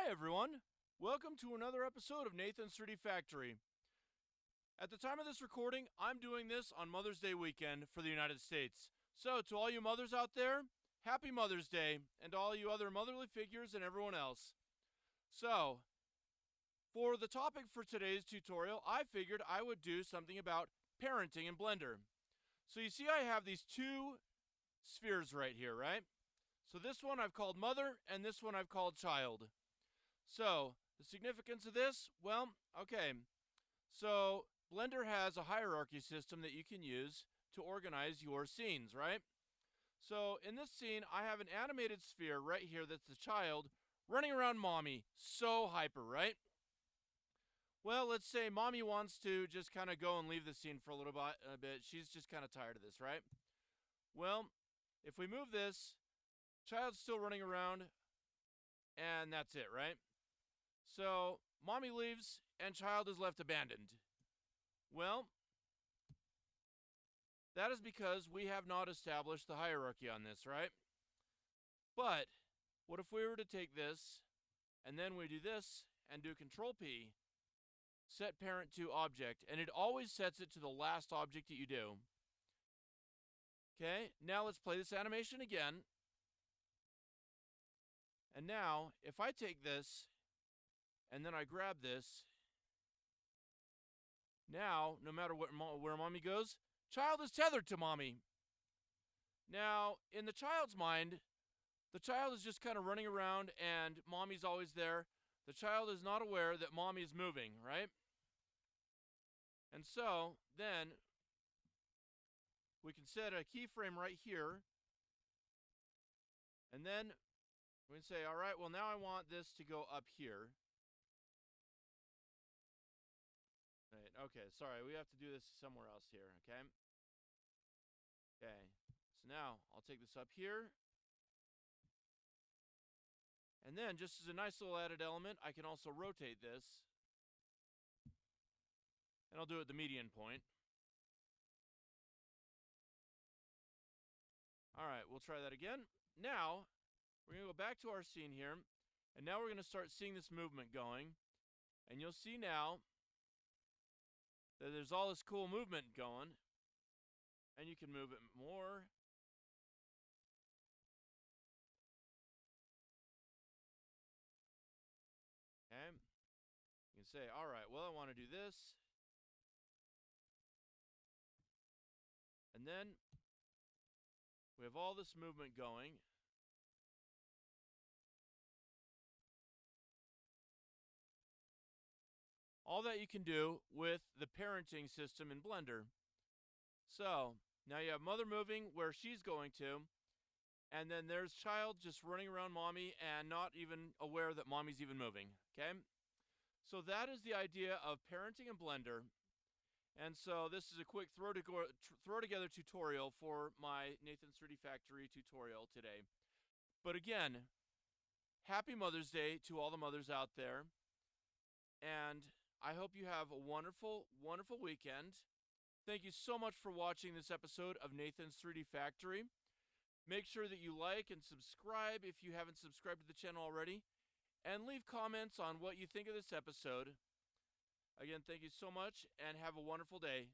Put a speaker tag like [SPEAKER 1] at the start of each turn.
[SPEAKER 1] everyone. Welcome to another episode of Nathan's 3D Factory. At the time of this recording, I'm doing this on Mother's Day weekend for the United States. So, to all you mothers out there, happy Mother's Day, and to all you other motherly figures and everyone else. So, for the topic for today's tutorial, I figured I would do something about parenting in Blender. So you see I have these two spheres right here, right? So this one I've called Mother, and this one I've called Child. So, the significance of this? Well, okay. So, Blender has a hierarchy system that you can use to organize your scenes, right? So, in this scene, I have an animated sphere right here that's the child running around mommy. So hyper, right? Well, let's say mommy wants to just kind of go and leave the scene for a bit. She's just kind of tired of this, right? Well, if we move this, child's still running around, and that's it, right? So, mommy leaves, and child is left abandoned. Well, that is because we have not established the hierarchy on this, right? But, what if we were to take this, and then we do this, and do Control P, set parent to object, and it always sets it to the last object that you do. Okay, now let's play this animation again. And now, if I take this, and then I grab this, now, no matter where mommy goes, child is tethered to mommy. Now, in the child's mind, the child is just kind of running around and mommy's always there. The child is not aware that mommy is moving, right? And so, then, we can set a keyframe right here. And then, we can say, all right, well, now I want this to go up here. Right, okay, sorry, we have to do this somewhere else here, okay? Okay, so now, I'll take this up here. And then, just as a nice little added element, I can also rotate this. And I'll do it at the median point. Alright, we'll try that again. Now, we're going to go back to our scene here. And now we're going to start seeing this movement going. And you'll see now that there's all this cool movement going. And you can move it more. Okay. You can say, alright, well, I want to do this. And then we have all this movement going. All that you can do with the parenting system in Blender. So, now you have mother moving where she's going to. And then there's child just running around mommy and not even aware that mommy's even moving, okay? So that is the idea of parenting in Blender. And so this is a quick throw together tutorial for my Nathan's 3D Factory tutorial today. But again, happy Mother's Day to all the mothers out there. And I hope you have a wonderful, wonderful weekend. Thank you so much for watching this episode of Nathan's 3D Factory. Make sure that you like and subscribe if you haven't subscribed to the channel already. And leave comments on what you think of this episode. Again, thank you so much and have a wonderful day.